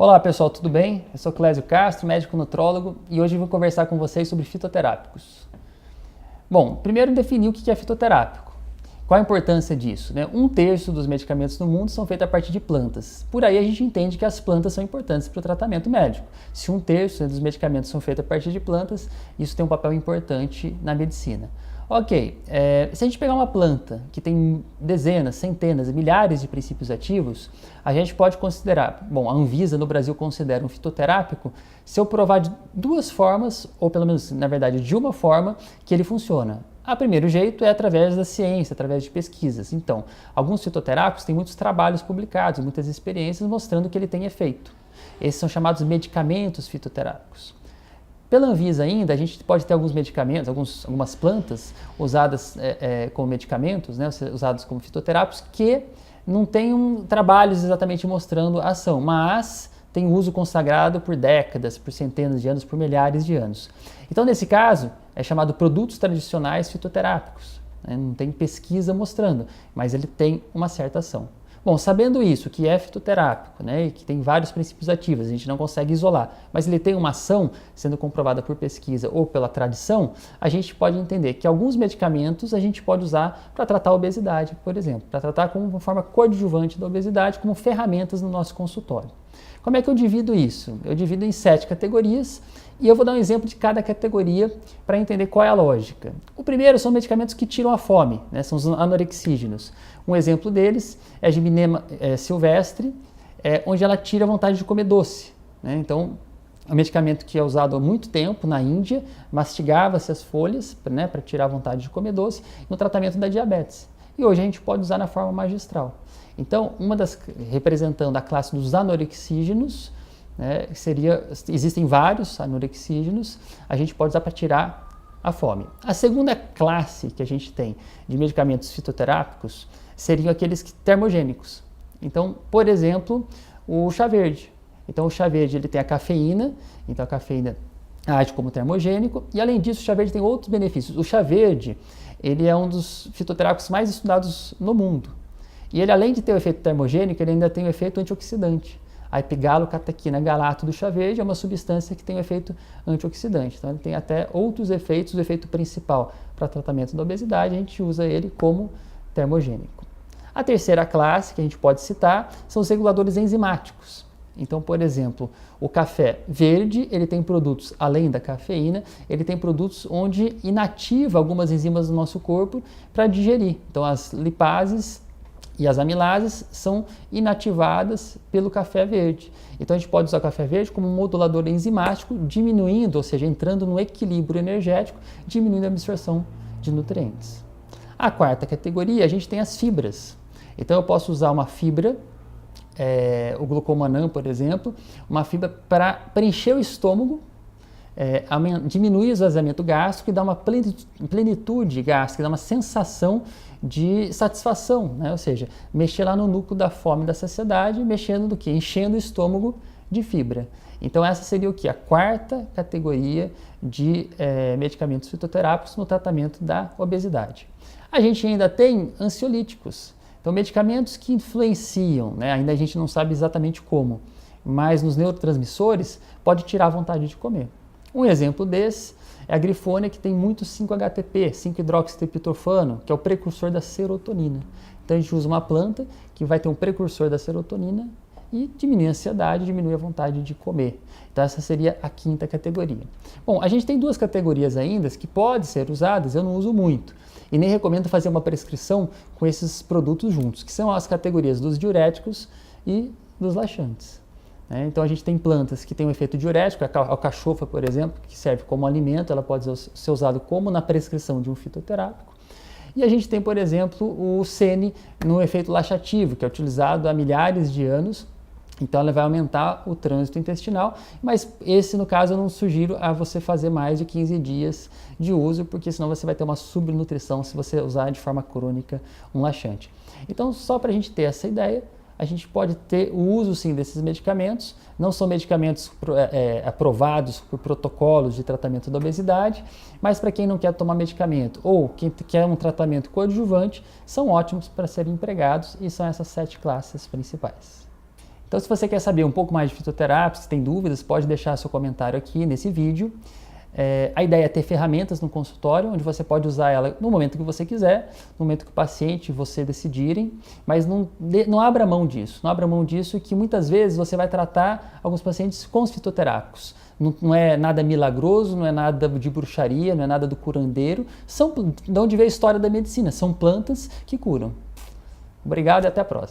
Olá pessoal, tudo bem? Eu sou Clésio Castro, médico nutrólogo, e hoje eu vou conversar com vocês sobre fitoterápicos. Bom, primeiro definir o que é fitoterápico. Qual a importância disso? Um terço dos medicamentos no mundo são feitos a partir de plantas. Por aí a gente entende que as plantas são importantes para o tratamento médico. Se um terço dos medicamentos são feitos a partir de plantas, isso tem um papel importante na medicina. Ok, se a gente pegar uma planta que tem dezenas, centenas, milhares de princípios ativos, a gente pode considerar, bom, a Anvisa no Brasil considera um fitoterápico se eu provar de duas formas, ou pelo menos, na verdade, de uma forma que ele funciona. O primeiro jeito é através da ciência, através de pesquisas. Então, alguns fitoterápicos têm muitos trabalhos publicados, muitas experiências mostrando que ele tem efeito. Esses são chamados medicamentos fitoterápicos. Pela Anvisa ainda, a gente pode ter alguns medicamentos, algumas plantas usadas como medicamentos, usados como fitoterápicos, que não têm trabalhos exatamente mostrando a ação, mas tem uso consagrado por décadas, por centenas de anos, por milhares de anos. Então, nesse caso, é chamado produtos tradicionais fitoterápicos. Não tem pesquisa mostrando, mas ele tem uma certa ação. Bom, sabendo isso, que é fitoterápico, e que tem vários princípios ativos, a gente não consegue isolar, mas ele tem uma ação sendo comprovada por pesquisa ou pela tradição, a gente pode entender que alguns medicamentos a gente pode usar para tratar a obesidade, por exemplo, para tratar como uma forma coadjuvante da obesidade, como ferramentas no nosso consultório. Como é que eu divido isso? Eu divido em 7 categorias e eu vou dar um exemplo de cada categoria para entender qual é a lógica. O primeiro são medicamentos que tiram a fome, são os anorexígenos. Um exemplo deles é a Gibinema silvestre, onde ela tira a vontade de comer doce. Então, é um medicamento que é usado há muito tempo na Índia, mastigava-se as folhas para tirar a vontade de comer doce no tratamento da diabetes. E hoje a gente pode usar na forma magistral. Então, representando a classe dos anorexígenos, existem vários anorexígenos, a gente pode usar para tirar a fome. A segunda classe que a gente tem de medicamentos fitoterápicos seriam aqueles termogênicos. Então, por exemplo, o chá verde. Então, o chá verde ele tem a cafeína, então a cafeína age como termogênico, e além disso, o chá verde tem outros benefícios. O chá verde ele é um dos fitoterápicos mais estudados no mundo. E ele, além de ter o efeito termogênico, ele ainda tem o efeito antioxidante. A epigalocatequina galato do chá verde é uma substância que tem um efeito antioxidante. Então, ele tem até outros efeitos. O efeito principal para tratamento da obesidade, a gente usa ele como termogênico. A terceira classe que a gente pode citar são os reguladores enzimáticos. Então, por exemplo, o café verde, ele tem produtos, além da cafeína, ele tem produtos onde inativa algumas enzimas do nosso corpo para digerir. Então, as lipases e as amilases são inativadas pelo café verde. Então, a gente pode usar o café verde como um modulador enzimático, diminuindo, ou seja, entrando no equilíbrio energético, diminuindo a absorção de nutrientes. A quarta categoria, a gente tem as fibras. Então, eu posso usar uma fibra, o glucomannan, por exemplo, uma fibra para preencher o estômago, diminuir o esvaziamento gástrico e dar uma plenitude gástrica, dar uma sensação de satisfação, ou seja, mexer lá no núcleo da fome da saciedade, mexendo do quê? Enchendo o estômago de fibra. Então essa seria o quê? A quarta categoria de medicamentos fitoterápicos no tratamento da obesidade. A gente ainda tem ansiolíticos, então medicamentos que influenciam, ainda a gente não sabe exatamente como, mas nos neurotransmissores pode tirar a vontade de comer. Um exemplo desse é a grifônia, que tem muito 5-HTP, 5-hidroxitriptofano, que é o precursor da serotonina. Então a gente usa uma planta que vai ter um precursor da serotonina e diminui a ansiedade, diminui a vontade de comer. Então essa seria a quinta categoria. Bom, a gente tem duas categorias ainda que podem ser usadas, eu não uso muito. E nem recomendo fazer uma prescrição com esses produtos juntos, que são as categorias dos diuréticos e dos laxantes. Então a gente tem plantas que têm um efeito diurético, a alcachofa, por exemplo, que serve como alimento, ela pode ser usada como na prescrição de um fitoterápico. E a gente tem, por exemplo, o sene no efeito laxativo, que é utilizado há milhares de anos. Então ela vai aumentar o trânsito intestinal, mas esse, no caso, eu não sugiro a você fazer mais de 15 dias de uso, porque senão você vai ter uma subnutrição se você usar de forma crônica um laxante. Então, só para a gente ter essa ideia, a gente pode ter o uso, sim, desses medicamentos. Não são medicamentos aprovados por protocolos de tratamento da obesidade, mas para quem não quer tomar medicamento ou quem quer um tratamento coadjuvante, são ótimos para serem empregados e são essas 7 classes principais. Então, se você quer saber um pouco mais de fitoterápicos, se tem dúvidas, pode deixar seu comentário aqui nesse vídeo. A ideia é ter ferramentas no consultório, onde você pode usar ela no momento que você quiser, no momento que o paciente e você decidirem, mas não abra mão disso. Não abra mão disso, que muitas vezes você vai tratar alguns pacientes com os fitoterápicos. Não é nada milagroso, não é nada de bruxaria, não é nada do curandeiro. De onde veio a história da medicina? São plantas que curam. Obrigado e até a próxima.